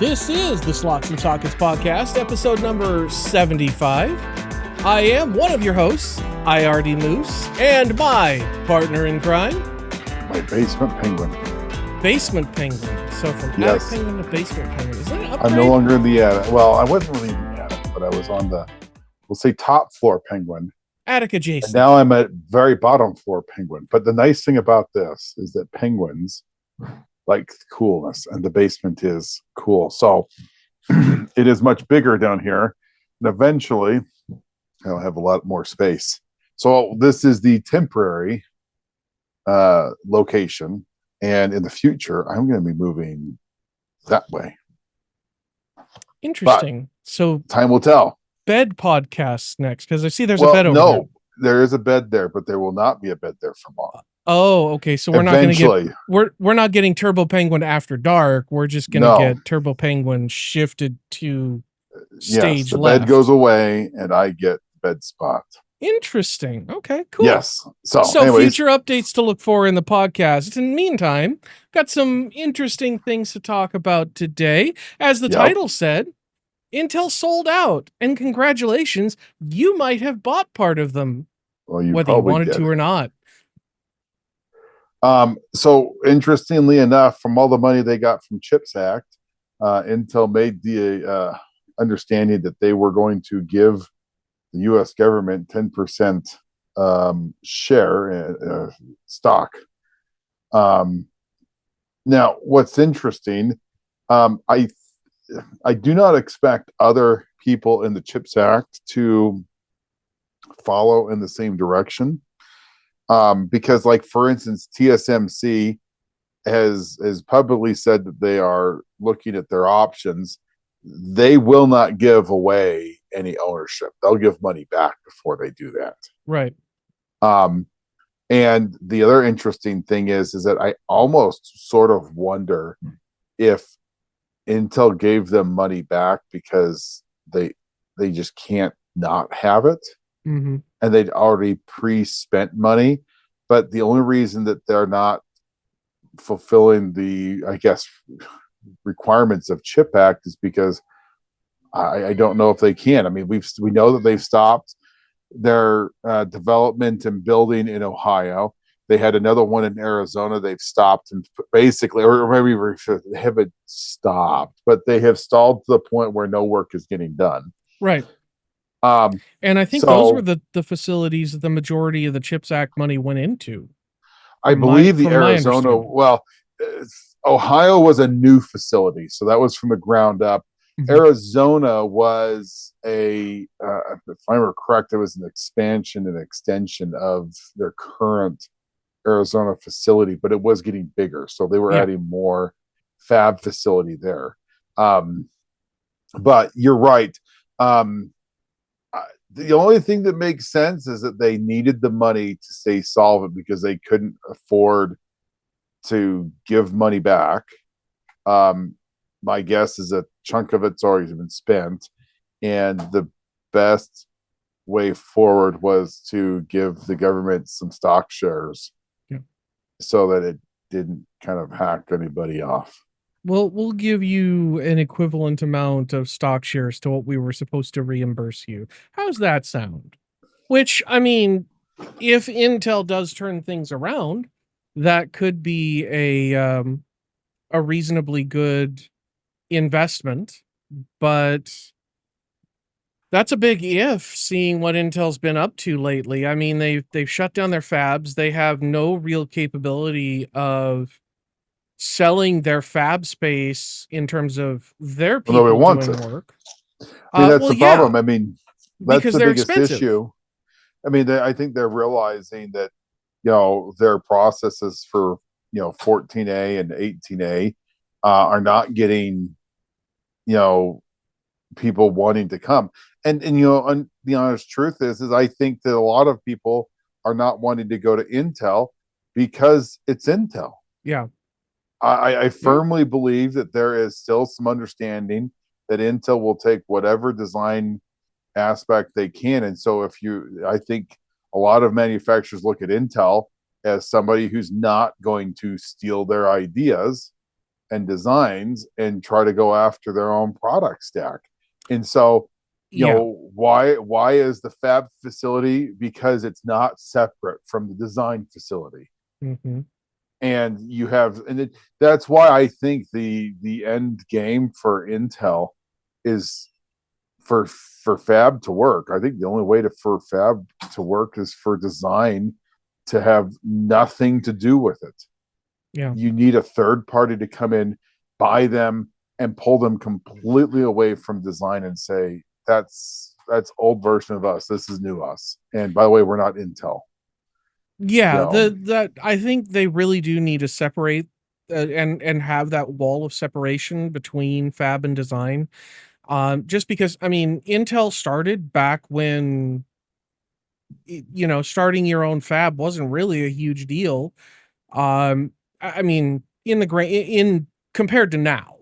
This is the Slots and Sockets Podcast, episode number 75. I am one of your hosts, IRD Moose, and my partner in crime, my basement penguin. Basement Penguin. So from Yes. Attic Penguin to Basement Penguin. Is that an upgrade? I'm no longer in the attic. Well, I wasn't really in the attic, but I was on the, we'll say, top floor penguin. Attic And adjacent. now I'm at very bottom floor penguin. But the nice thing about this is that penguins like coolness, and the basement is cool. So it is much bigger down here, and eventually I'll have a lot more space. So this is the temporary location, and in the future, I'm going to be moving that way. Interesting. So Time will tell. bed podcasts next, because I see there's a bed over there. No, there is a bed there, but there will not be a bed there for long. Oh, okay. So we're not going to get we're not getting Turbo Penguin after dark. We're just going to get Turbo Penguin shifted to stage the left. bed goes away, and I get bed spot. Interesting. Okay, cool. Yes. So anyways, future updates to look for in the podcast. In the meantime, got some interesting things to talk about today. As the title said, Intel sold out, and congratulations, you might have bought part of them, whether you wanted to or not. So interestingly enough, from all the money they got from CHIPS Act, Intel made the understanding that they were going to give the U.S. government 10% share stock. Now, what's interesting, I do not expect other people in the CHIPS Act to follow in the same direction. Because, like, for instance, TSMC has publicly said that they are looking at their options. They will not give away any ownership. They'll give money back before they do that. Right. And the other interesting thing is that I almost sort of wonder if Intel gave them money back because they just can't not have it. Mm-hmm. And they'd already pre-spent money, but the only reason that they're not fulfilling the, I guess, requirements of CHIP Act is because I don't know if they can. I mean, we know that they've stopped their development and building in Ohio. They had another one in Arizona. They've stopped and basically, or maybe they haven't stopped, but they have stalled to the point where no work is getting done. Right. And I think those were the facilities that the majority of the CHIPS Act money went into. I believe the Arizona, Ohio was a new facility, so that was from the ground up. Mm-hmm. Arizona was if I remember correct, it was an expansion and extension of their current Arizona facility, but it was getting bigger, so they were adding more fab facility there. But you're right. The only thing that makes sense is that they needed the money to stay solvent because they couldn't afford to give money back. My guess is a chunk of it's already been spent, and the best way forward was to give the government some stock shares so that it didn't kind of hack anybody off. Well, we'll give you an equivalent amount of stock shares to what we were supposed to reimburse you. How's that sound? Which, I mean, if Intel does turn things around, that could be a reasonably good investment. But that's a big if, seeing what Intel's been up to lately. I mean, they've shut down their fabs. They have no real capability of selling their fab space in terms of their people doing work. I mean, that's the problem. I mean, that's the biggest issue. I mean, I think they're realizing that, their processes for, 14A and 18A are not getting, people wanting to come. And the honest truth is I think that a lot of people are not wanting to go to Intel because it's Intel. Yeah. I firmly believe that there is still some understanding that Intel will take whatever design aspect they can. And so I think a lot of manufacturers look at Intel as somebody who's not going to steal their ideas and designs and try to go after their own product stack. And so, Yeah. why is the fab facility? Because it's not separate from the design facility. Hmm. And you have, that's why I think the end game for Intel is for fab to work. I think the only way for fab to work is for design to have nothing to do with it. Yeah. You need a third party to come in, buy them, and pull them completely away from design and say, that's old version of us. This is new us. And by the way, we're not Intel. You Yeah, know, that I think they really do need to separate and have that wall of separation between fab and design. Just because I mean, Intel started back when starting your own fab wasn't really a huge deal. I mean, in compared to now.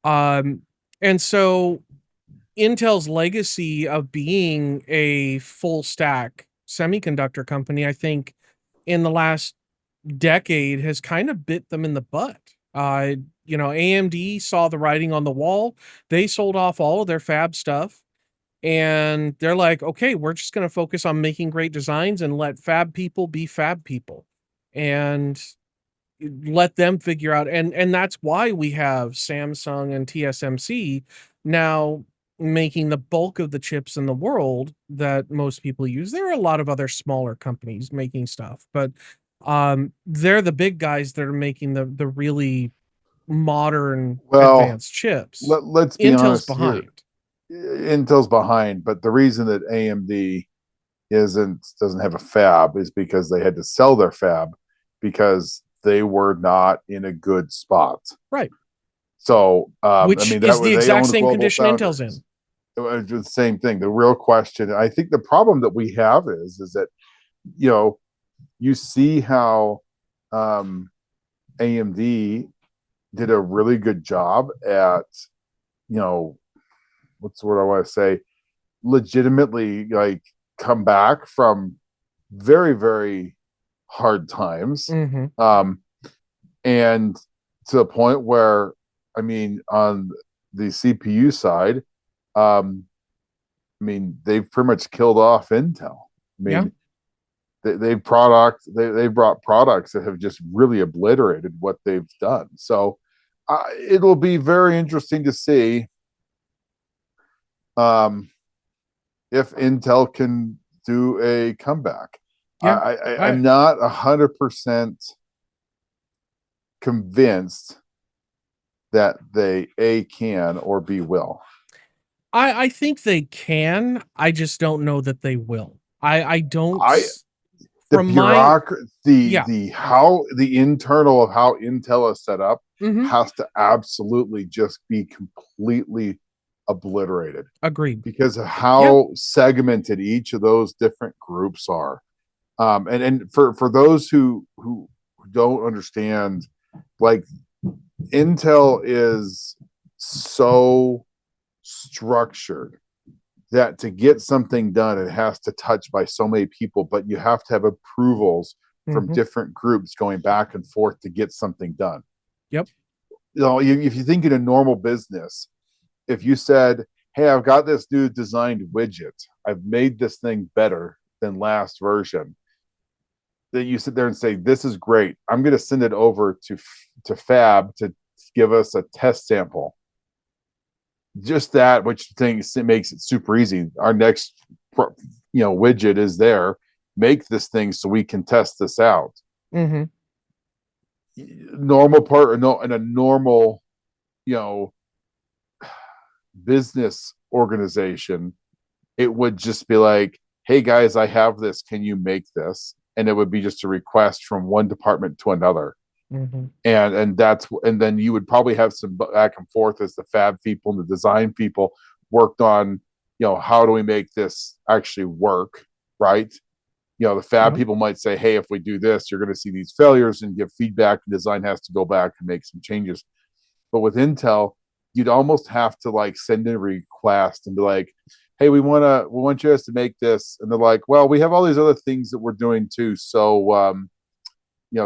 Um, and so Intel's legacy of being a full stack semiconductor company, I think in the last decade has kind of bit them in the butt. AMD saw the writing on the wall. They sold off all of their fab stuff and they're like, okay, we're just going to focus on making great designs and let fab people be fab people and let them figure out. And that's why we have Samsung and TSMC now making the bulk of the chips in the world that most people use. There are a lot of other smaller companies making stuff, but they're the big guys that are making the really modern well, advanced chips. let's be Intel's honest here. behind. Intel's behind, but the reason that AMD doesn't have a fab is because they had to sell their fab because they were not in a good spot. Right. So, I Which mean, is the they exact owned same Global condition Intel's Foundries. in. It was the same thing. The real question, I think, the problem that we have is that you know you see how AMD did a really good job at what's the word I want to say, legitimately like come back from very very hard times, Mm-hmm. and to the point where, I mean, on the CPU side, I mean, they've pretty much killed off Intel. I Yeah. mean, they brought products that have just really obliterated what they've done. So it'll be very interesting to see um, if Intel can do a comeback. Yeah. I I'm not 100% convinced that they A can or B will. I think they can. I just don't know that they will. I don't I the from my bureaucracy, yeah. the how the internal of how Intel is set up Mm-hmm. has to absolutely just be completely obliterated Agreed. because of Yeah. how segmented each of those different groups are. And for those who don't understand, like, Intel is so structured that to get something done, it has to touch by so many people, but you have to have approvals from Mm-hmm. different groups going back and forth to get something done. Yep. If you think in a normal business, if you said, hey, I've got this new designed widget, I've made this thing better than last version, that you sit there and say, this is great, I'm going to send it over to Fab to give us a test sample. Just that, which things it makes it super easy. Our next widget is there. Make this thing so we can test this out. Mm-hmm. Normal part, or no, in a normal, you know, business organization, it would just be like, hey guys, I have this, can you make this? And it would be just a request from one department to another. Mm-hmm. And then you would probably have some back and forth as the fab people and the design people worked on, how do we make this actually work, right? The fab Yeah. people might say, hey, if we do this, you're going to see these failures, and give feedback, and design has to go back and make some changes. But with Intel, you'd almost have to like send in a request and be like, hey, we want you guys to make this. And they're like, well, we have all these other things that we're doing too. So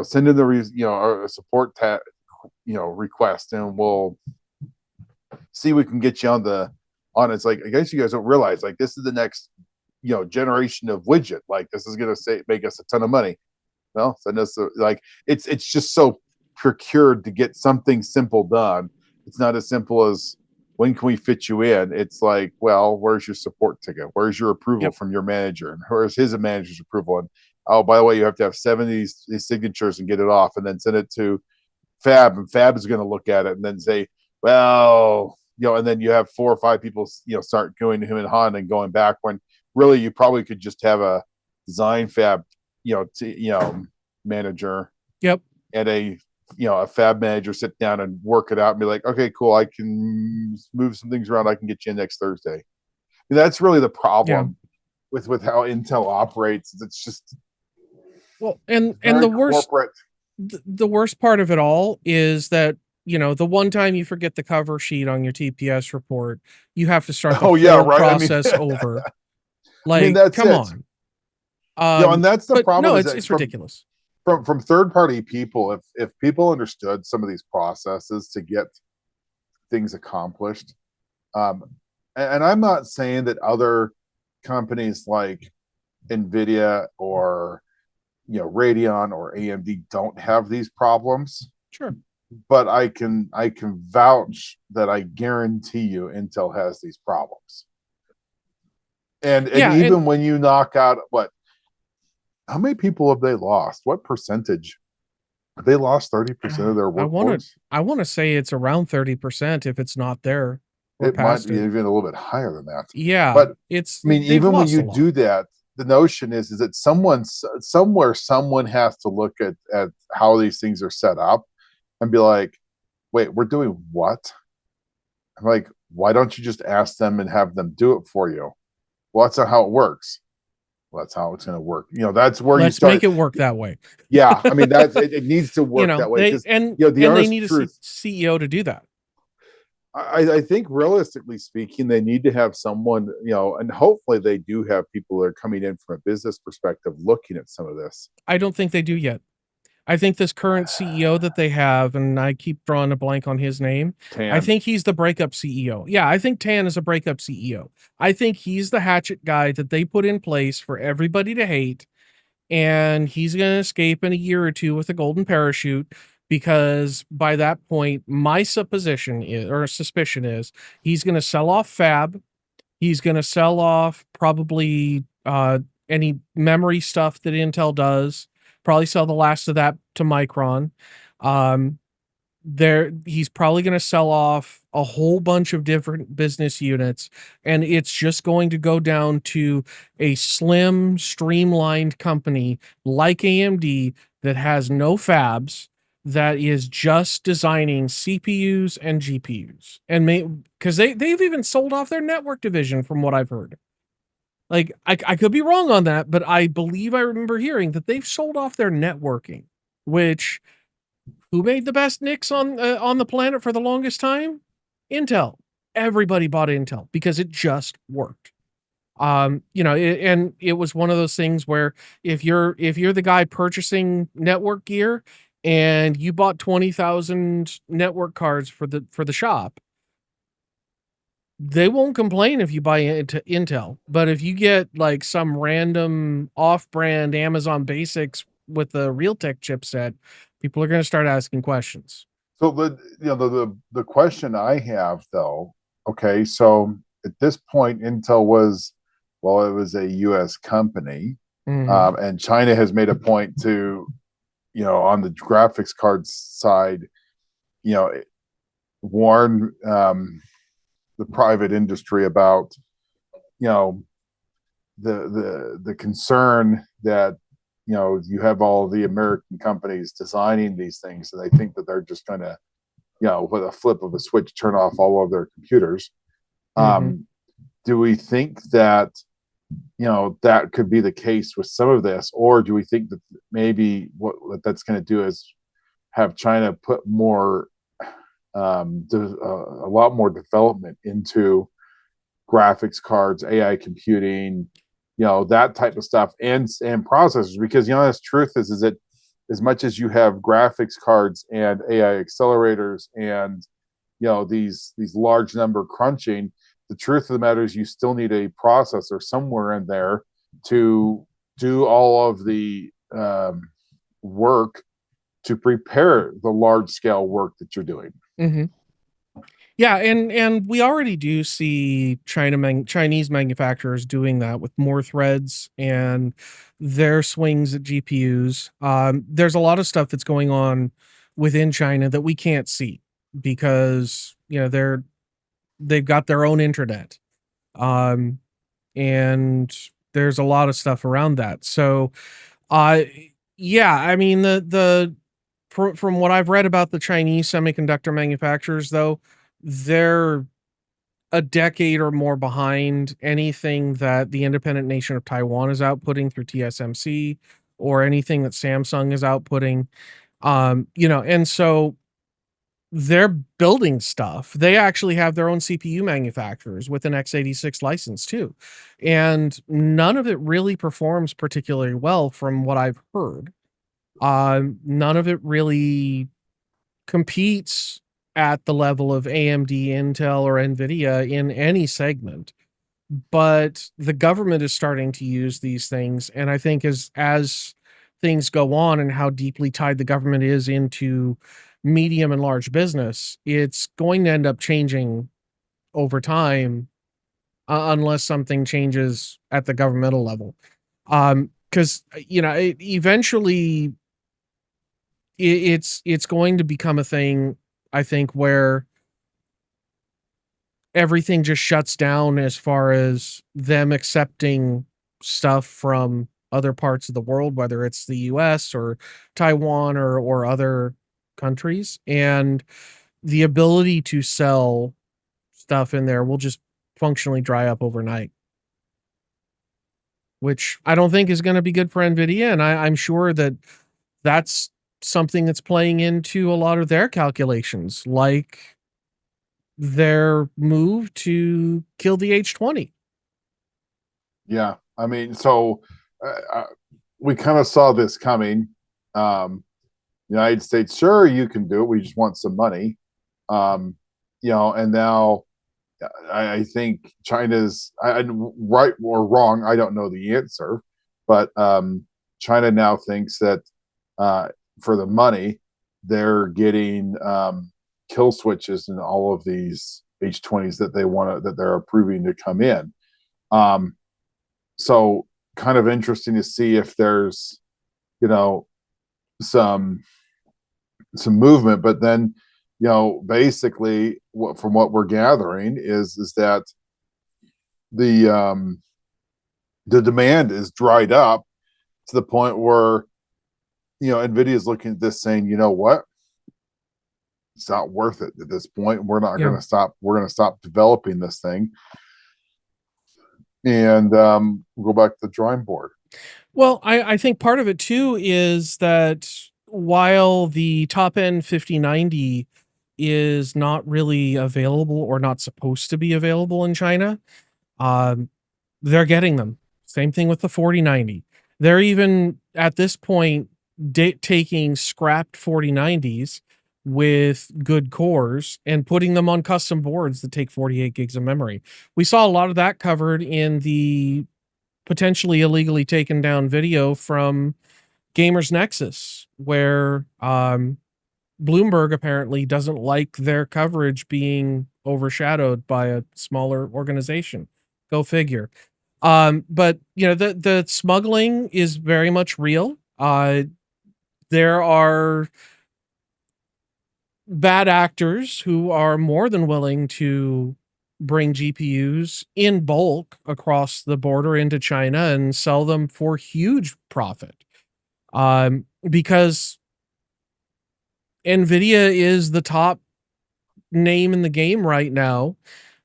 send in the support request, and we'll see we can get you on. It's like, I guess you guys don't realize, like, this is the next generation of widget. Like, this is gonna make us a ton of money. No, so that's like, it's just so procured to get something simple done. It's not as simple as, when can we fit you in? It's like, well, where's your support ticket? Where's your approval Yep. from your manager? And where's his manager's approval? And, oh, by the way, you have to have 70 these signatures and get it off, and then send it to Fab, and Fab is going to look at it and then say, well, and then you have 4 or 5 people, start going to him and Han and going back, when really you probably could just have a design Fab, manager, Yep. and a Fab manager sit down and work it out and be like, okay, cool, I can move some things around. I can get you in next Thursday. And that's really the problem with how Intel operates. It's just, well, and very the worst corporate. the worst part of it all is that, the one time you forget the cover sheet on your TPS report, you have to start the Oh yeah, whole right. process over. Like, That's come it. on. And that's the But problem. no, Is it's ridiculous. From third party people, if people understood some of these processes to get things accomplished, and I'm not saying that other companies like Nvidia or Radeon or AMD don't have these problems, Sure. but I can vouch that I guarantee you Intel has these problems. And even when you knock out, how many people have they lost? What percentage? Have they lost 30% of their workforce? I want to say it's around 30% if it's not there or It might past be it. even a little bit higher than that. Yeah, But they've even when lost you a lot. do that, the notion is that somewhere someone has to look at how these things are set up and be like, wait, we're doing what? I'm like, why don't you just ask them and have them do it for you? Well, that's not how it works. Well, that's how it's going to work. That's where you Let's start. make it work that way. Yeah, I mean, it needs to work that way, because they need a CEO to do that. I think, realistically speaking, they need to have someone, and hopefully they do have people that are coming in from a business perspective looking at some of this. I don't think they do yet. I think this current CEO that they have, and I keep drawing a blank on his name, I think he's the breakup CEO. Yeah, I think Tan is a breakup CEO. I think he's the hatchet guy that they put in place for everybody to hate, and he's going to escape in a year or two with a golden parachute, because by that point, my supposition is, or suspicion is, he's going to sell off Fab. He's going to sell off probably any memory stuff that Intel does. Probably sell the last of that to Micron. He's probably going to sell off a whole bunch of different business units, and it's just going to go down to a slim, streamlined company like AMD that has no fabs, that is just designing CPUs and GPUs, and because they've even sold off their network division, from what I've heard. Like, I could be wrong on that, but I believe I remember hearing that they've sold off their networking. Which, who made the best NICs on the planet for the longest time? Intel. Everybody bought Intel because it just worked. And it was one of those things where, if you're the guy purchasing network gear and you bought 20,000 network cards for the shop, they won't complain if you buy into Intel. But if you get like some random off-brand Amazon Basics with the Realtek chipset, people are going to start asking questions. So the question I have, though, okay, so at this point, Intel was, well, it was a U.S. company, and China has made a point to, on the graphics card side, warn the private industry about, the concern that, you have all the American companies designing these things, and they think that they're just going to, with a flip of a switch, turn off all of their computers. Do we think that, that could be the case with some of this, or do we think that maybe what that's going to do is have China put more, a lot more development into graphics cards, AI computing, that type of stuff, and processors? Because the honest truth is that as much as you have graphics cards and AI accelerators and these large number crunching, the truth of the matter is you still need a processor somewhere in there to do all of the work to prepare the large scale work that you're doing. Mhm. Yeah, and we already do see Chinese manufacturers doing that with more threads and their swings at GPUs. There's a lot of stuff that's going on within China that we can't see because they've got their own internet. Um, and there's a lot of stuff around that. So, uh, yeah, I mean from what I've read about the Chinese semiconductor manufacturers, though, they're a decade or more behind anything that the independent nation of Taiwan is outputting through TSMC or anything that Samsung is outputting. And so they're building stuff. They actually have their own CPU manufacturers with an x86 license too. And none of it really performs particularly well from what I've heard. None of it really competes at the level of AMD, Intel, or Nvidia in any segment. But the government is starting to use these things, and I think as things go on and how deeply tied the government is into medium and large business, it's going to end up changing over time, unless something changes at the governmental level. Because eventually it's going to become a thing, I think, where everything just shuts down as far as them accepting stuff from other parts of the world, whether it's the US or Taiwan or other countries. And the ability to sell stuff in there will just functionally dry up overnight, which I don't think is going to be good for Nvidia. And I'm sure that that's something that's playing into a lot of their calculations, like their move to kill the H20. Yeah, I mean, so we kind of saw this coming. United States, sure, you can do it. We just want some money. And now I think China's right or wrong. I don't know the answer, but China now thinks that for the money, they're getting kill switches in all of these H20s that they're approving to come in. Um, so kind of interesting to see if there's you know some movement, but then basically from what we're gathering is that the the demand is dried up to the point where Nvidia is looking at this saying, you know what, it's not worth it at this point. We're not Yeah. going to stop. We're going to stop developing this thing and we'll go back to the drawing board. Well, I think part of it too is that while the top end 5090 is not really available or not supposed to be available in China, um, they're getting them. Same thing with the 4090. They're even at this point taking scrapped 4090s with good cores and putting them on custom boards that take 48 gigs of memory. We saw a lot of that covered in the potentially illegally taken down video from Gamers Nexus, where Bloomberg apparently doesn't like their coverage being overshadowed by a smaller organization. Go figure. But the smuggling is very much real. There are bad actors who are more than willing to bring GPUs in bulk across the border into China and sell them for huge profit. Because Nvidia is the top name in the game right now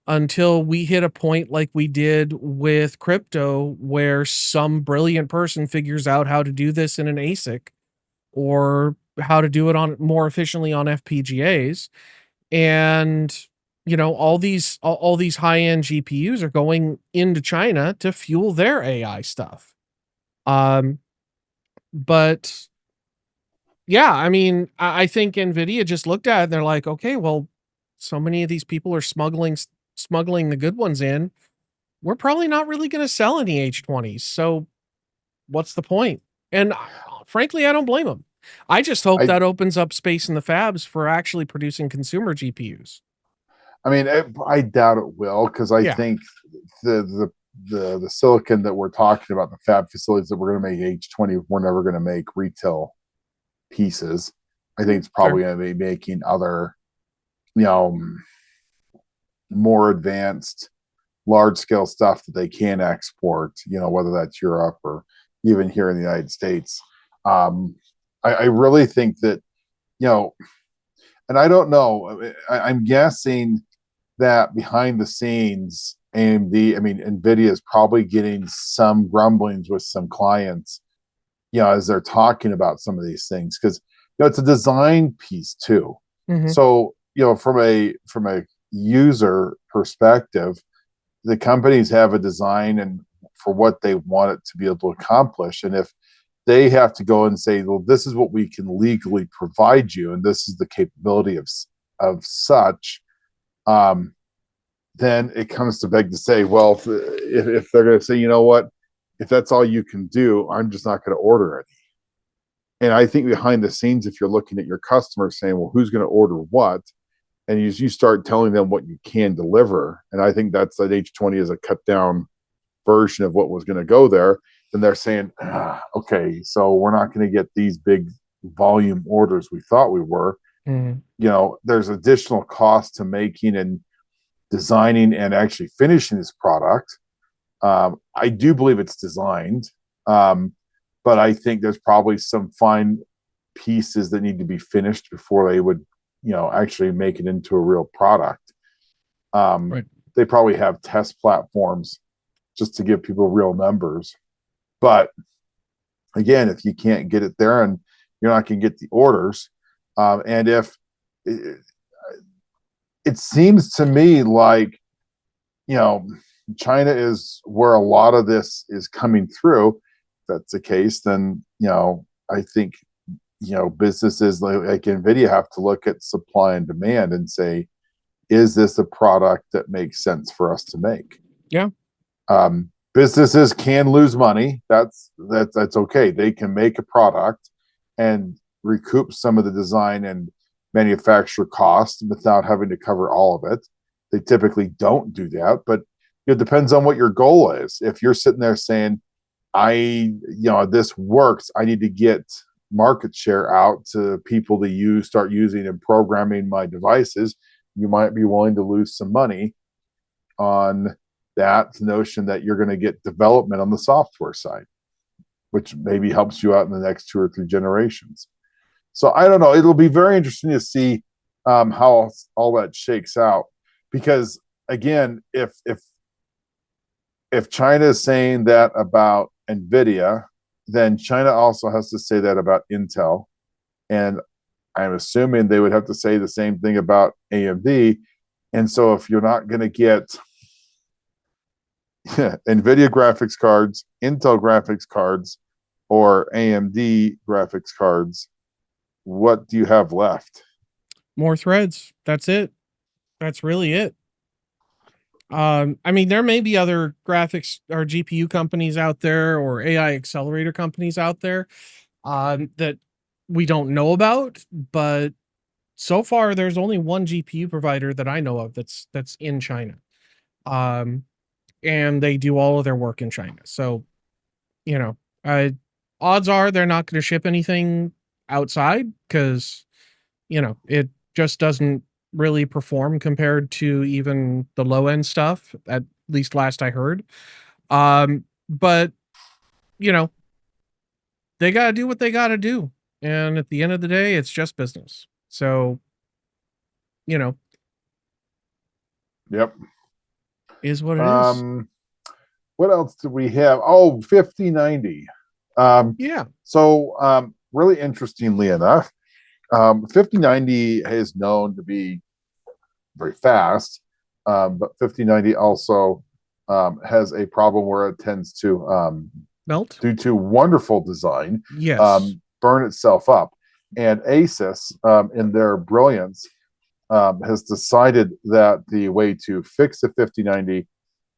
until we hit a point like we did with crypto, where some brilliant person figures out how to do this in an ASIC or how to do it on more efficiently on FPGAs. And all these high-end GPUs are going into China to fuel their AI stuff. But Yeah, I mean, I think Nvidia just looked at it and they're like, okay, well, so many of these people are smuggling the good ones in. We're probably not really going to sell any H20s. So what's the point? And frankly, I don't blame them. I just hope I that opens up space in the fabs for actually producing consumer GPUs. I mean, I doubt it will, because I Yeah, think the the the silicon that we're talking about, the fab facilities that we're going to make H20, we're never going to make retail pieces. I think it's sure. probably going to be making other, you know, more advanced, large scale stuff that they can export. You know, whether that's Europe or even here in the United States. Um, I really think that, you know, and I don't know. I'm guessing that behind the scenes, AMD, I mean, Nvidia is probably getting some grumblings with some clients, you know, as they're talking about some of these things, because you know it's a design piece too. Hmm. So you know, from a user perspective, the companies have a design and for what they want it to be able to accomplish, and if they have to go and say, well, this is what we can legally provide you, and this is the capability of such, um, then it comes to beg to say, well, if they're going to say, you know what, if that's all you can do, I'm just not going to order it. And I think behind the scenes, if you're looking at your customers saying, well, who's going to order what? And you start telling them what you can deliver. And I think that's that H20 is a cut down version of what was going to go there. Then they're saying, okay, so we're not going to get these big volume orders we thought we were. Hmm. You know, there's additional cost to making and designing and actually finishing this product. I do believe it's designed, but I think there's probably some fine pieces that need to be finished before they would, you know, actually make it into a real product. Um, Right. they probably have test platforms just to give people real numbers. But again, if you can't get it there and you're not going to get the orders, and if it, it seems to me like, you know, China is where a lot of this is coming through. If that's the case, then, you know, I think, you know, businesses like Nvidia have to look at supply and demand and say, is this a product that makes sense for us to make? Yeah. Businesses can lose money. That's okay. They can make a product and recoup some of the design and manufacture costs without having to cover all of it. They typically don't do that, but it depends on what your goal is. If you're sitting there saying, you know, this works, I need to get market share out to people to use, start using and programming my devices, you might be willing to lose some money on that notion that you're going to get development on the software side, which maybe helps you out in the next 2 or 3 generations. So I don't know. It'll be very interesting to see how all that shakes out, because again, if China is saying that about Nvidia, then China also has to say that about Intel, and I'm assuming they would have to say the same thing about AMD. And so if you're not going to get Nvidia graphics cards, Intel graphics cards, or AMD graphics cards, what do you have left? More threads. That's it. That's really it. I mean, there may be other graphics or GPU companies out there or AI accelerator companies out there that we don't know about, but so far there's only one GPU provider that I know of that's in China. Um, and they do all of their work in China. So, you know, odds are they're not going to ship anything outside because, you know, it just doesn't really perform compared to even the low end stuff, at least last I heard. But, you know, they got to do what they got to do. And at the end of the day, it's just business. So, you know, Yep. is what it is. Um, what else do we have? Oh, 5090. Um, Yeah. really interestingly enough, 5090 is known to be very fast, but 5090 also has a problem where it tends to, Melt? due to wonderful design, Yes. burn itself up. And Asus, in their brilliance, has decided that the way to fix the 5090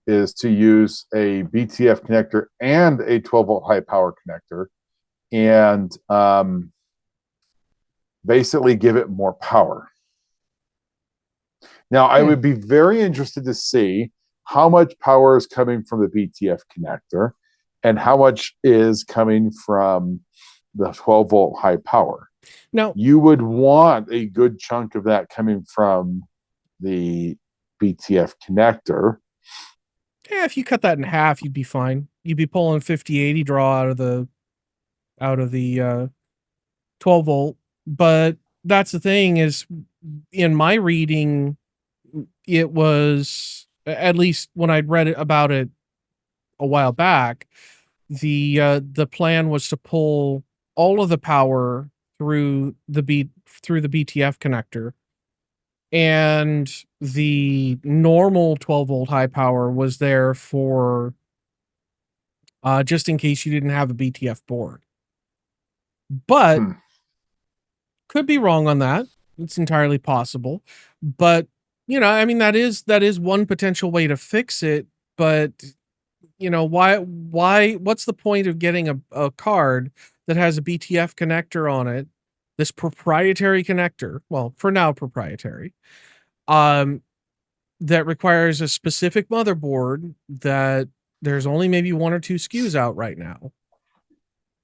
is to use a BTF connector and a 12 volt high power connector, and basically give it more power. Now, I would be very interested to see how much power is coming from the BTF connector and how much is coming from the 12 volt high power. Now, You would want a good chunk of that coming from the BTF connector. yeah, if you cut that in half, you'd be fine. You'd be pulling 5080 draw out of the 12 volt. But that's the thing is, in my reading, it was, at least when I'd read it about it a while back, the plan was to pull all of the power through the BTF connector, and the normal 12 volt high power was there for just in case you didn't have a BTF board. But could be wrong on that. It's entirely possible. But I mean, that is one potential way to fix it. But why what's the point of getting a card that has a BTF connector on it, this proprietary connector, well, for now proprietary, um that requires a specific motherboard that there's only maybe one or two SKUs out right now,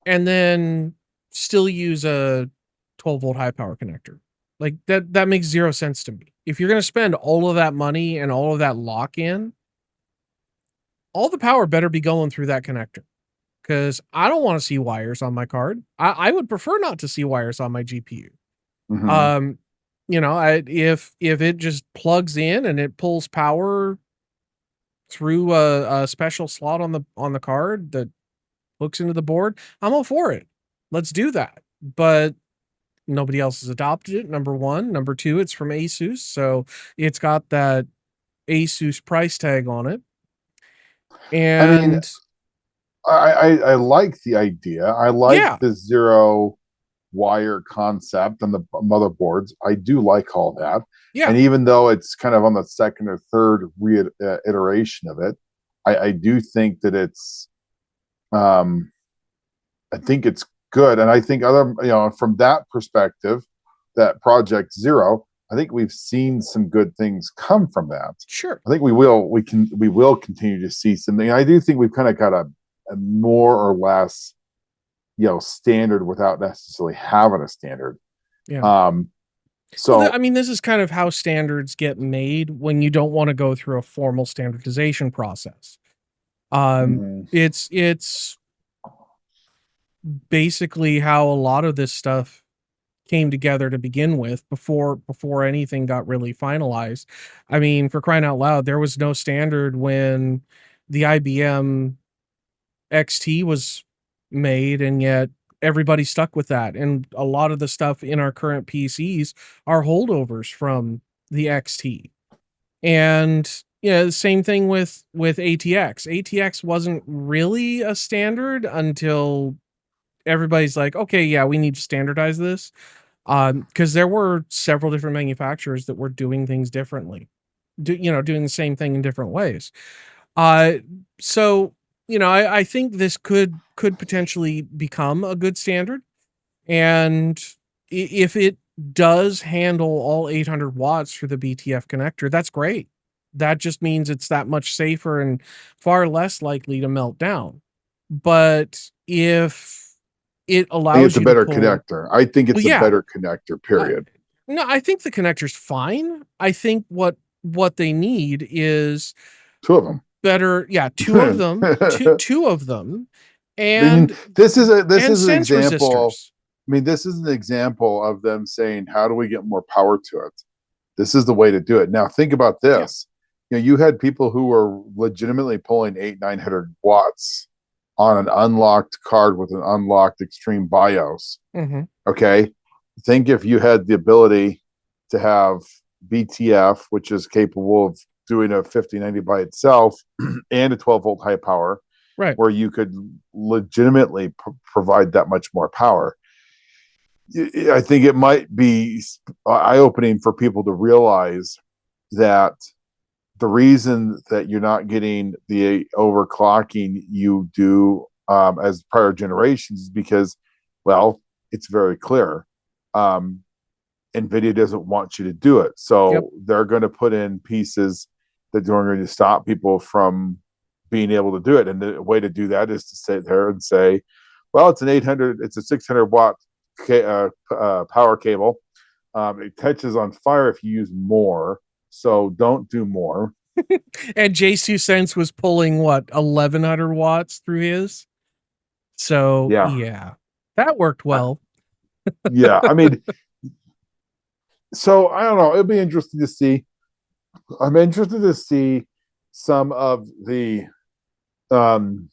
and then still use a 12 volt high power connector? Like, that makes zero sense to me. If you're going to spend all of that money and all of that lock in, all the power better be going through that connector, because I don't want to see wires on my card. I would prefer not to see wires on my GPU. Mm-hmm. If it just plugs in and it pulls power through a special slot on the card that hooks into the board, I'm all for it. Let's do that. But nobody else has adopted it. Number one. Number two, it's from Asus, so it's got that Asus price tag on it. I mean, And I like the idea. I like yeah, the zero wire concept on the motherboards. I do like all that. yeah, And even though it's kind of on the second or third iteration of it, I do think that um, I think it's good. And I think from that perspective, that Project Zero, I think we've seen some good things come from that. sure. I think we will continue to see something. I do think we've kind of got a more or less standard without necessarily having a standard. Yeah. Um, Well, so I mean, this is kind of how standards get made when you don't want to go through a formal standardization process. mhm. It's basically how a lot of this stuff came together to begin with, before anything got really finalized. I mean, for crying out loud, there was no standard when the IBM XT was made, and yet everybody stuck with that. And a lot of the stuff in our current PCs are holdovers from the XT. And the same thing with ATX. ATX wasn't really a standard until everybody's like, okay, yeah, we need to standardize this. Because there were several different manufacturers that were doing things differently, doing the same thing in different ways. Uh, so I think this could potentially become a good standard, and if it does handle all 800 watts for the BTF connector, that's great. That just means it's that much safer and far less likely to melt down. But if it I think it's allows a you to better pull, connector. I think well, it's a yeah, better connector, uh, period. no, I think the connector's fine. I think what they need is Two of them. better, yeah, two of them, Then and this is an sense example. resistors. I mean, this is an example of them saying, "How do we get more power to it?" This is the way to do it. Now, think about Yeah. this. You had people who were legitimately pulling 800-900 watts on an unlocked card with an unlocked extreme BIOS. Mm-hmm. Okay, think if you had the ability to have BTF, which is capable of doing a 5090 by itself, and a 12 volt high power, Right. where you could legitimately provide that much more power. I think it might be eye opening for people to realize that the reason that you're not getting the overclocking you do as prior generations is because, well, it's very clear. Nvidia doesn't want you to do it, Yep. so they're going to put in pieces that are going to stop people from being able to do it. And the way to do that is to sit there and say, well, it's an 800, it's a 600 watt power cable. It catches on fire if you use more, so don't do more. And Jay's 2 cents was pulling what 1100 watts through his. So Yeah, yeah, that worked well. yeah. I mean, so I don't know. It'll be interesting to see. I'm interested to see some of the um,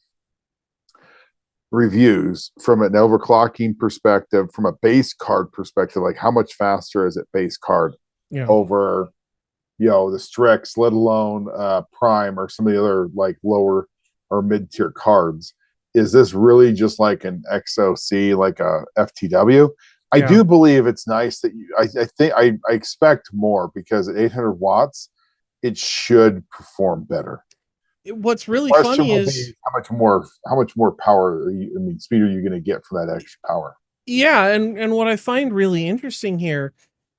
reviews from an overclocking perspective, from a base card perspective. Like, how much faster is it base card Yeah, over, the Strix, let alone Prime or some of the other like lower or mid tier cards? Is this really just like an XOC, like a FTW? I yeah. do believe it's nice that I think I expect more, because at 800 watts, it should perform better. What's The really question funny will be is, how much more power, speed are you going to get for that extra power? yeah, and what I find really interesting here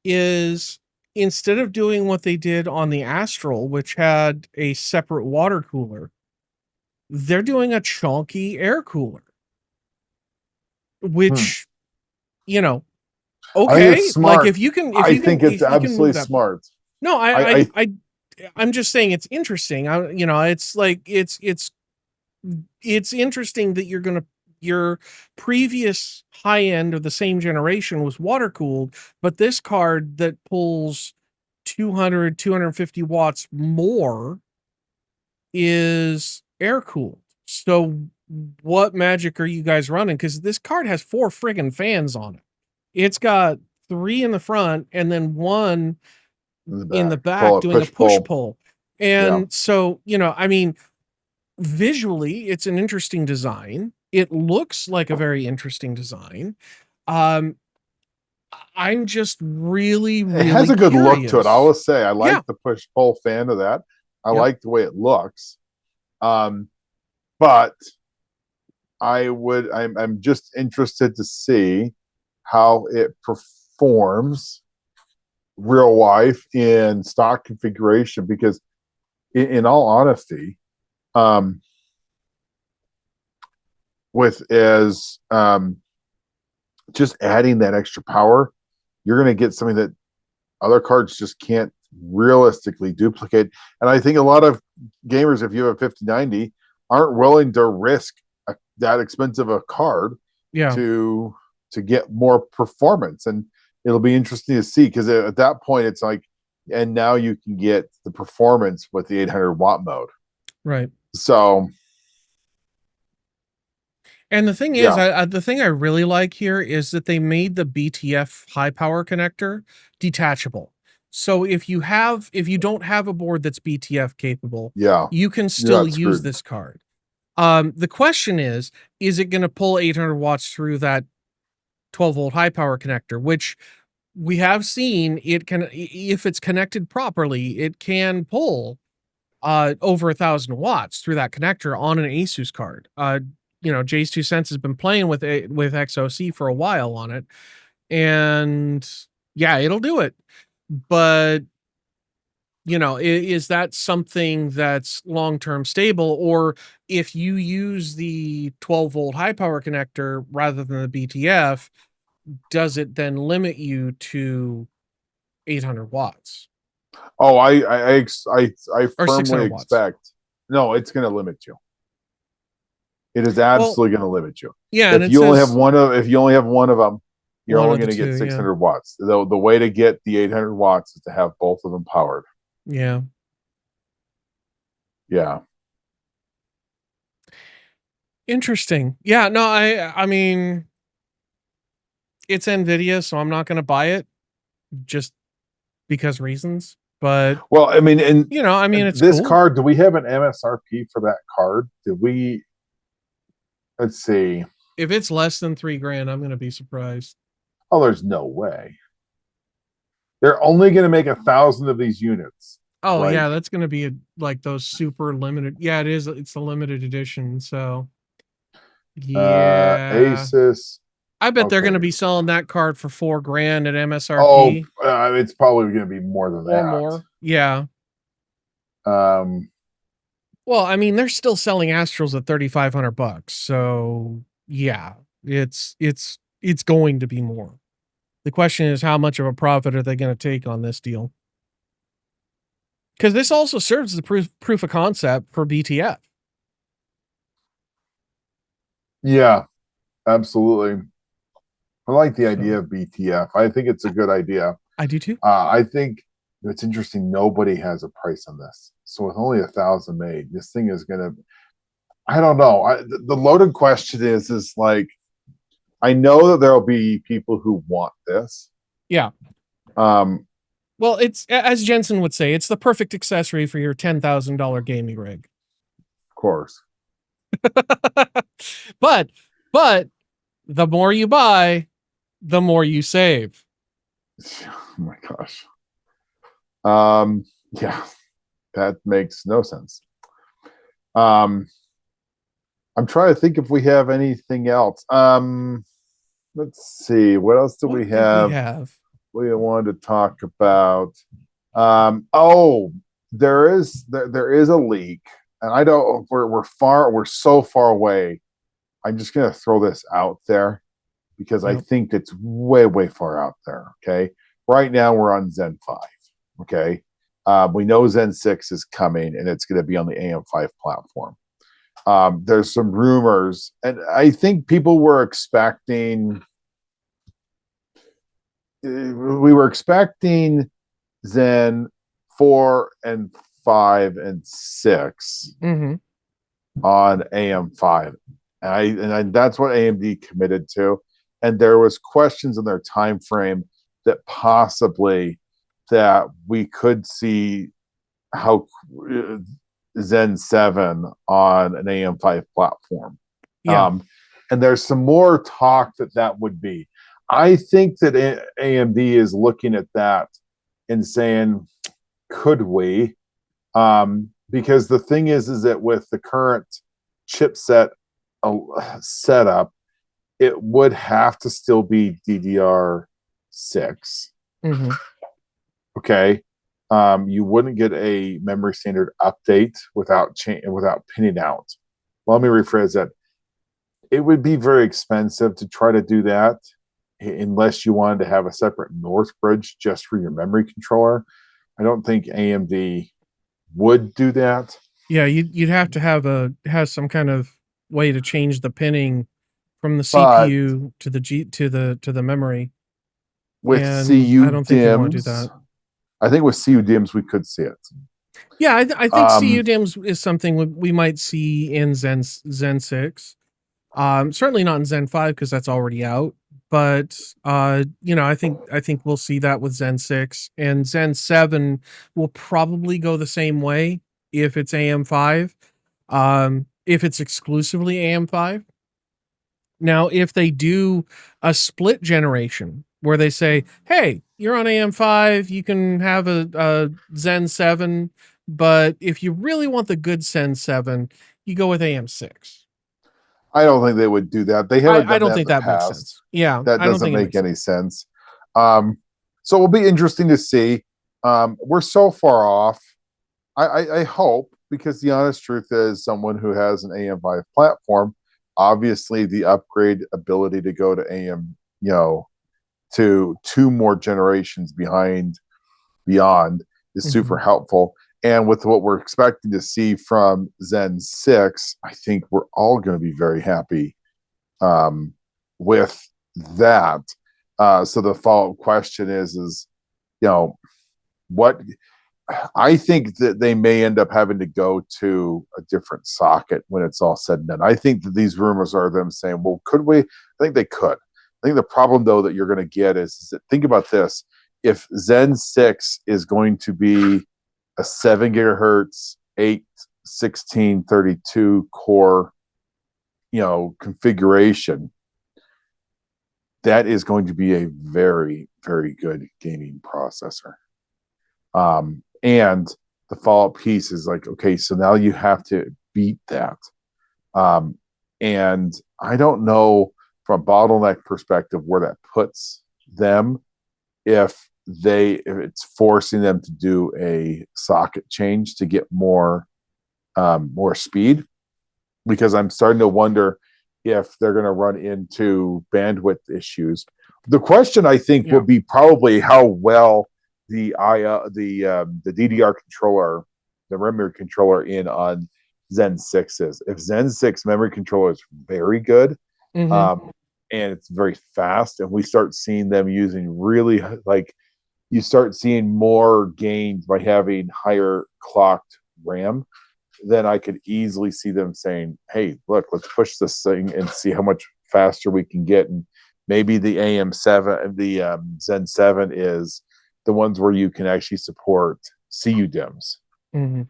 is instead of doing what they did on the Astral, which had a separate water cooler, they're doing a chunky air cooler, Hmm. which, you know, I think it's okay, like smart. if I you can think it's if you can move absolutely that. smart. No, I, I I'm just saying it's interesting. It's like it's interesting that your previous high end of the same generation was water cooled, but this card that pulls 250 watts more is air cooled. So what magic are you guys running? Because this card has 4 friggin' fans on it. It's got 3 in the front and then one in the in the back, back pull it, doing a push push pull. pull. Yeah. And so, I mean, visually, it's an interesting design. It looks like a very interesting design. Um, I'm just really, It has really a good look to it. I curious. will say I Yeah. like the push pull fan of that. I Yep. like the way it looks. Um, but I'm just interested to see how it performs real life in stock configuration, because in all honesty, um, with as just adding that extra power, you're going to get something that other cards just can't realistically duplicate. And I think a lot of gamers, if you have a 5090, aren't willing to risk that expensive a card Yeah. to get more performance. And it'll be interesting to see, because at that point it's like, and now you can get the performance with the 800 watt mode. Right. So And the thing is, yeah, the thing I really like here is that they made the BTF high power connector detachable. So if you don't have a board that's BTF capable, yeah, you can you're still not use screwed. this card. The question is it going to pull 800 watts through that 12-volt high power connector, which we have seen it can, if it's connected properly, it can pull over 1,000 watts through that connector on an Asus card. Jay's 2 cents has been playing with XOC for a while on it, and yeah, it'll do it. But is that something that's long term stable, or if you use the 12-volt high power connector rather than the BTF, does it then limit you to 800 watts Oh, I or firmly 600 watts? expect, no, it's going to limit you. It is Well, absolutely going to limit you. yeah, and If it you only have says one of if you only have one of them, you're one only of the going to get two. Yeah. 600 watts. The way to get the 800 watts is to have both of them powered. Yeah. Yeah. Interesting. Yeah, no, I mean, it's Nvidia, so I'm not going to buy it just because reasons, but Well, I mean, and I mean, it's this cool. card, do we have an MSRP for that card? Did we? Let's see. If it's less than 3 grand, I'm going to be surprised. Oh, there's no way. They're only going to make 1,000 of these units. Oh yeah, Like, that's going to be like those super limited. Yeah, it is. It's a limited edition. So yeah, Asus. I bet they're going to Okay. be selling that card for 4 grand at Oh, MSRP it's probably going to be more than or more. Yeah. that. Well, I mean, they're still selling Astrals at $3,500. So yeah, it's going to be more. The question is, how much of a profit are they going to take on this deal? Because this also serves as a proof of concept for BTF. Yeah, absolutely. I like the idea So of BTF. I think it's a good idea. I do too. I think it's interesting. Nobody has a price on this. So with only 1,000 made, this thing is going to, I don't know. The loaded question is like, I know that there'll be people who want this. Yeah. Um, Well, it's as Jensen would say, it's the perfect accessory for your $10,000 gaming rig. of course. but but the more you buy, the more you save. Oh my gosh. Um, yeah, that makes no sense. Um, I'm trying to think if we have anything else. Let's see. What else do What we did we have? have? We wanted to talk about. Oh, there is a leak, and I don't. We're so far away. I'm just gonna throw this out there because I Yep. think it's way far out there. Okay, right now we're on Zen 5. Okay, we know Zen 6 is coming, and it's going to be on the AM5 platform. There's some rumors, and I think people were expecting. We were expecting Zen 4 and 5 and 6 Mm-hmm. on AM5. That's what AMD committed to. And there was questions in their time frame that possibly that we could see how Zen 7 on an AM5 platform. Yeah. Um, and there's some more talk that would be. I think that AMD is looking at that and saying, could we? Because the thing is that with the current chipset setup, it would have to still be DDR6. Mm-hmm. Okay. You wouldn't get a memory standard update without pinning out. Let me rephrase that. It would be very expensive to try to do that unless you wanted to have a separate North bridge just for your memory controller. I don't think AMD would do that. Yeah, you'd have to have some kind of way to change the pinning from the But CPU to the to the memory, with and I CU don't think they'd want to do DIMMs, that. I think with CU DIMMs we could see it. Yeah, I think CU Um, DIMMs is something we might see in Zen 6. Certainly not in Zen 5 because that's already out. But I think we'll see that with Zen 6 and Zen 7 will probably go the same way if it's AM5. If it's exclusively AM5. Now, if they do a split generation where they say, "Hey, you're on AM5, you can have a Zen 7, but if you really want the good Zen 7, you go with AM6." I don't think they would do that. They haven't I done don't that in think the that makes past. sense. Yeah, That I don't doesn't think it make makes any sense. sense. So it'll be interesting to see. We're so far off. I hope, because the honest truth is, someone who has an AM5 platform, obviously the upgrade ability to go to AM, to two more generations beyond is super Mhm. helpful. And with what we're expecting to see from Zen 6, I think we're all going to be very happy with that. So the follow-up question is, you know, what I think that they may end up having to go to a different socket when it's all said and done. I think that these rumors are them saying, well, could we? I think they could. I think the problem, though, that you're going to get is that, think about this. If Zen 6 is going to be a 7 gigahertz, 8, 16, 32 core, configuration, that is going to be a very, very good gaming processor. And the follow-up piece is like, okay, so now you have to beat that. Um, and I don't know from a bottleneck perspective where that puts them if it's forcing them to do a socket change to get more speed, because I'm starting to wonder if they're going to run into bandwidth issues. The question I think will Yeah. be probably how well the DDR controller, the memory controller in on Zen 6 is. If Zen 6 memory controller is very good, Mm-hmm. um, and it's very fast, and we start seeing them using really like you start seeing more gains by having higher clocked RAM, then I could easily see them saying, "Hey, look, let's push this thing and see how much faster we can get." And maybe the AM7, the Zen 7 is the ones where you can actually support CU DIMMs. Mm-hmm.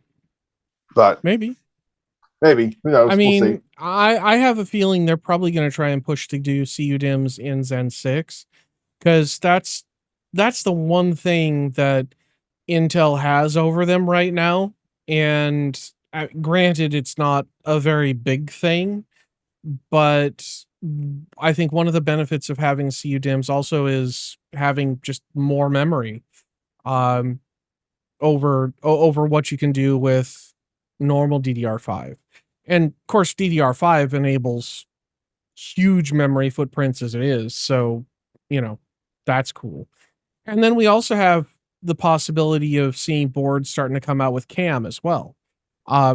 But Maybe. maybe, who I knows? We'll see. mean, I have a feeling they're probably going to try and push to do CU DIMMs in Zen 6 because that's the one thing that Intel has over them right now. And granted, it's not a very big thing, but I think one of the benefits of having CU DIMMs also is having just more memory um, over what you can do with normal DDR5. And of course, DDR5 enables huge memory footprints as it is. So, you know, that's cool. And then we also have the possibility of seeing boards starting to come out with CAM as well,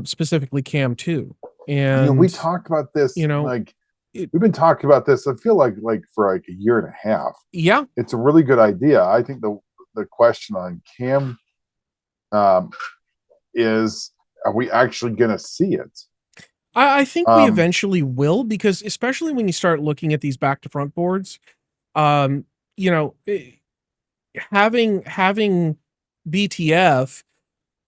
specifically CAM 2. We And, talked about this you know, like it, we've been talking about this. I feel like for like a year and a half. yeah, It's a really good idea. I think the question on Cam um, is, are we actually going to see it? I think we Um, eventually will because, especially when you start looking at these back to front boards, um, you know, having BTF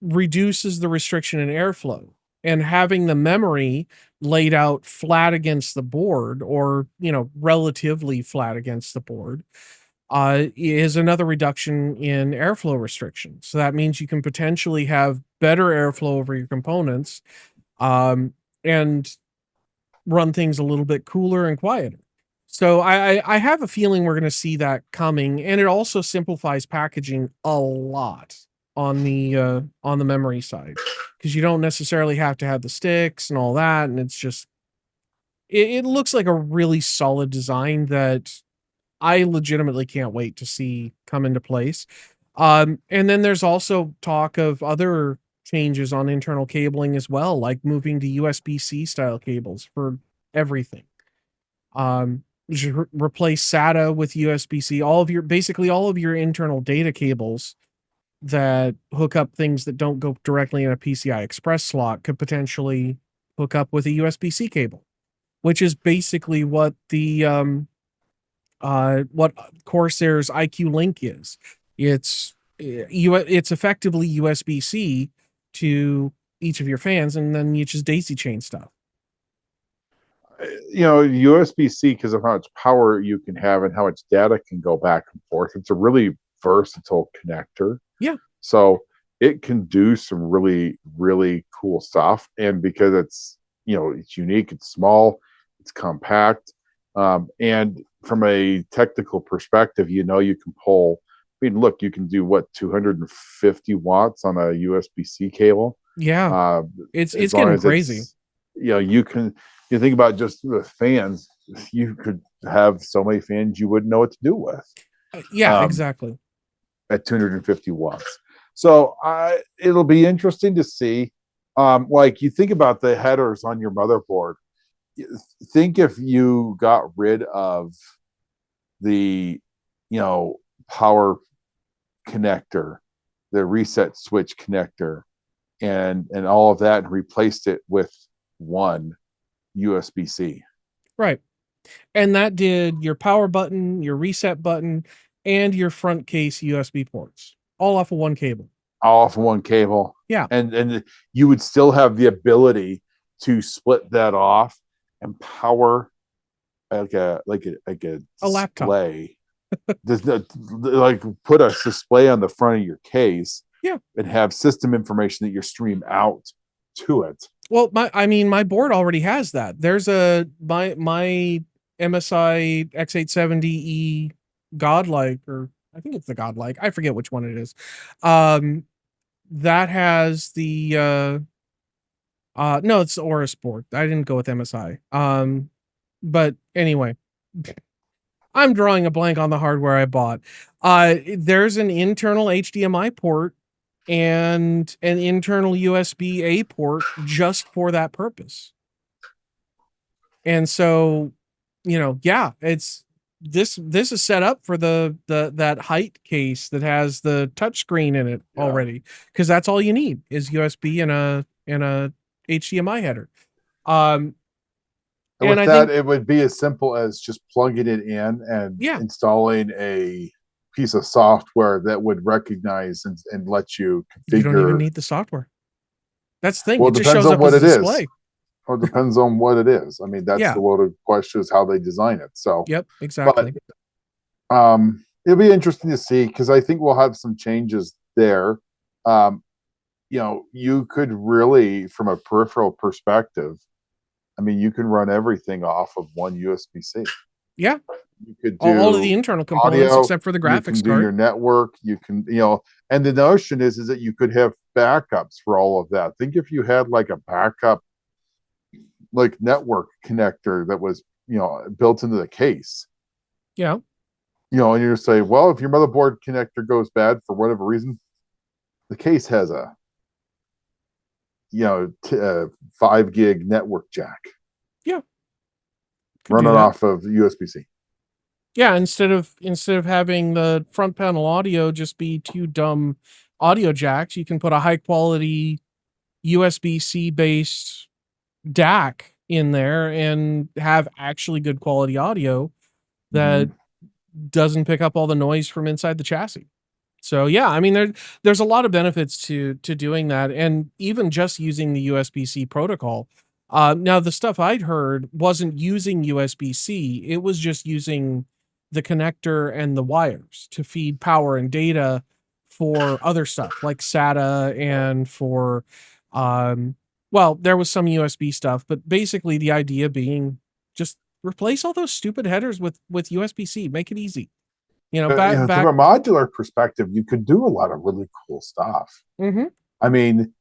reduces the restriction in airflow, and having the memory laid out flat against the board, or relatively flat against the board, is another reduction in airflow restrictions. So that means you can potentially have better airflow over your components, and run things a little bit cooler and quieter. So I have a feeling we're going to see that coming, and it also simplifies packaging a lot on the memory side, because you don't necessarily have to have the sticks and all that, and it's just it looks like a really solid design that I legitimately can't wait to see come into place. And then there's also talk of other changes on internal cabling as well, like moving to USB-C style cables for everything. Just replace SATA with USB-C. Basically all of your internal data cables that hook up things that don't go directly in a PCI Express slot could potentially hook up with a USB-C cable, which is basically what Corsair's IQ Link is. It's effectively USB-C to each of your fans, and then you just daisy chain stuff. USB C, because of how much power you can have and how much data can go back and forth. It's a really versatile connector. Yeah. So it can do some really, really cool stuff. And because it's unique, it's small, it's compact. And from a technical perspective, you can pull, look, you can do what, 250 watts on a USB C cable. Yeah. Uh, as It's long getting as crazy. you think about just the fans, you could have so many fans you wouldn't know what to do with. Yeah, Um, exactly. at 250 watts. So it'll be interesting to see. Like you think about the headers on your motherboard. Think if you got rid of the, power connector, the reset switch connector, and all of that, and replaced it with one USB C. Right. And that did your power button, your reset button, and your front case USB ports, all off of one cable. All off one cable. Yeah. And you would still have the ability to split that off and power like a A laptop. display. Does not like put a display on the front of your case Yeah. and have system information that you stream out to it. Well, my board already has that. There's my MSI X870E Godlike, or I think it's the Godlike. I forget which one it is. Um, that has the no, it's the Aura Sport. I didn't go with MSI. But anyway, I'm drawing a blank on the hardware I bought. There's an internal HDMI port and an internal USB-A port just for that purpose. And so, yeah, it's this is set up for the that height case that has the touchscreen in it already, because that's all you need is USB and a HDMI header. Um, And and with I that, think, it would be as simple as just plugging it in and yeah, installing a piece of software that would recognize and let you you don't even configure. need the software. That's the thing. Well, It it just depends shows on up what as a it is. display. Or it depends on what it is. I mean, that's Yeah. the loaded question is how they design it. So, Yep. but Exactly. it'll be interesting to see because I think we'll have some changes there. Um, you could really, from a peripheral perspective, I mean, you can run everything off of one USB C. Yeah. You could All of the do internal components audio, except for the you can graphics do your card. network, you can, and the notion is that you could have backups for all of that. Think if you had like a backup, like network connector that was, built into the case, Yeah. and you're say, well, if your motherboard connector goes bad for whatever reason, the case has a, 5 gig network jack Yeah. Could do running that. off of USB C. Yeah, instead of having the front panel audio just be two dumb audio jacks, you can put a high quality USB-C based DAC in there and have actually good quality audio that Mm-hmm. doesn't pick up all the noise from inside the chassis. So yeah, I mean there's a lot of benefits to doing that, and even just using the USB-C protocol. Now the stuff I'd heard wasn't using USB-C; it was just using the connector and the wires to feed power and data for other stuff like SATA and for, um, well, there was some USB stuff, but basically the idea being just replace all those stupid headers with USB-C, make it easy. From Back. a modular perspective, you could do a lot of really cool stuff. Mhm. I mean,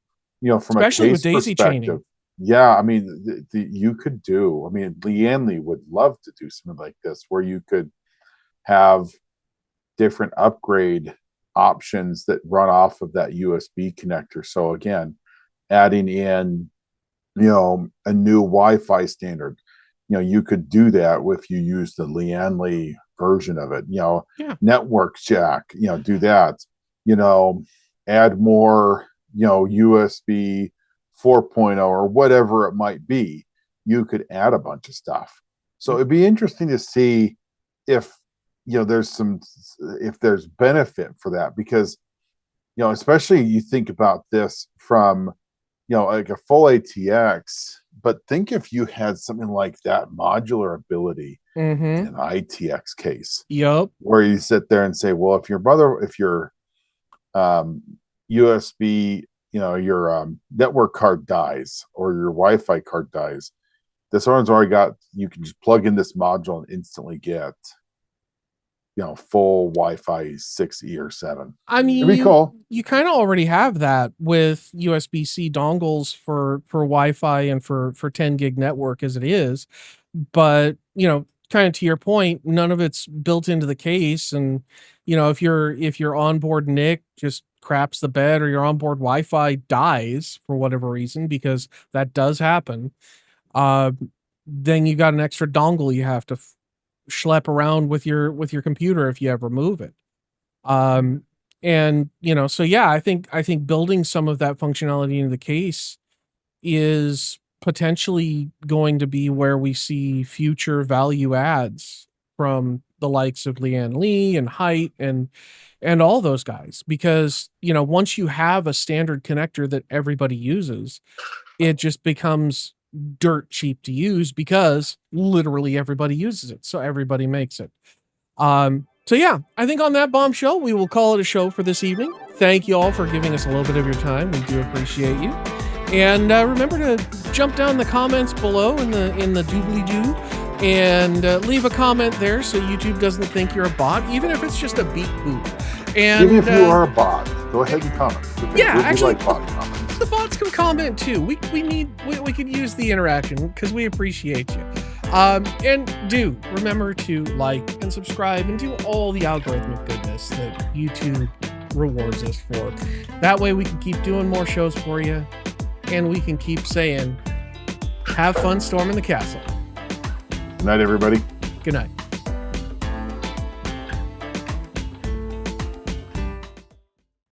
from a Especially with case daisy perspective, chaining. yeah, I mean, you could do. I mean, Leanne Lee would love to do something like this, where you could have different upgrade options that run off of that USB connector. So again, adding in, a new Wi-Fi standard. You could do that if you use the Leanne Lee version of it. Yeah. Network jack. Do that. Add more. USB 4.0 or whatever it might be. You could add a bunch of stuff. So Yep. it'd be interesting to see if if there's benefit for that, because especially you think about this from like a full ATX, but think if you had something like that modular ability in Mhm. an ITX case, Yup. where you sit there and say, well, if your USB, your network card dies or your Wi-Fi card dies, this one's already got, you can just plug in this module and instantly get, full Wi-Fi 6E or 7. I mean, It'd be cool. you kind of already have that with USB-C dongles for Wi-Fi and for 10 gig network as it is, but kind of to your point, none of it's built into the case, and if your onboard NIC just craps the bed or your onboard Wi-Fi dies for whatever reason, because that does happen, uh, then you got an extra dongle you have to schlep around with your computer if you ever move it. Um, and so yeah, I think building some of that functionality into the case is potentially going to be where we see future value adds from the likes of Leanne Lee and Height and all those guys, because once you have a standard connector that everybody uses, it just becomes dirt cheap to use because literally everybody uses it. So everybody makes it. So yeah, I think on that bombshell, we will call it a show for this evening. Thank you all for giving us a little bit of your time. We do appreciate you. And remember to jump down in the comments below in the doobly-doo and leave a comment there so YouTube doesn't think you're a bot, even if it's just a beat boop. And even if you are a bot, go ahead and comment. Yeah, actually, like bot comments. The bots can comment too. We could use the interaction because we appreciate you. And do remember to like and subscribe and do all the algorithmic goodness that YouTube rewards us for. That way we can keep doing more shows for you, and we can keep saying, have fun storming the castle. Good night, everybody. Good night.